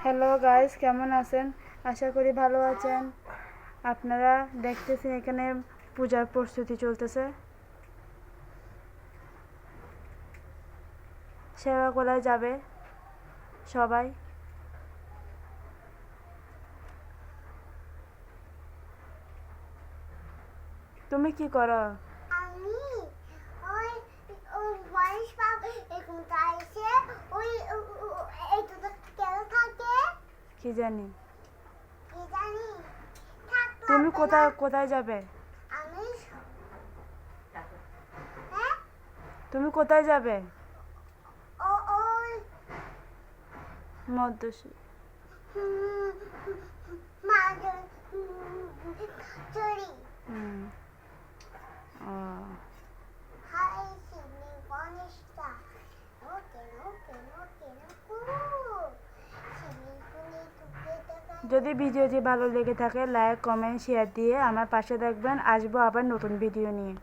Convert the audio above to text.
Hello guys, কেমন আছেন? আশা করি ভালো আছেন। আপনারা দেখতেছেন এখানে পূজার প্রস্তুতি চলতেছে। সেবা করা যাবে সবাই। তুমি কি করো? আমি ওই ওই বয়স পাবে এখন তাইছে ওই এইটা কেন থাকে কি জানি। কি জানি তুমি কোথায় যাবে? আমি হ্যাঁ তুমি কোথায় যাবে? ওই মধ্যশী মাজন চুরি ও হাই সিনি বনিশটা ওকে সিনি কুনি কুকে যদি ভিডিওটি ভালো লেগে থাকে লাইক কমেন্ট শেয়ার দিয়ে আমার পাশে থাকবেন। আসবো আবার নতুন ভিডিও নিয়ে।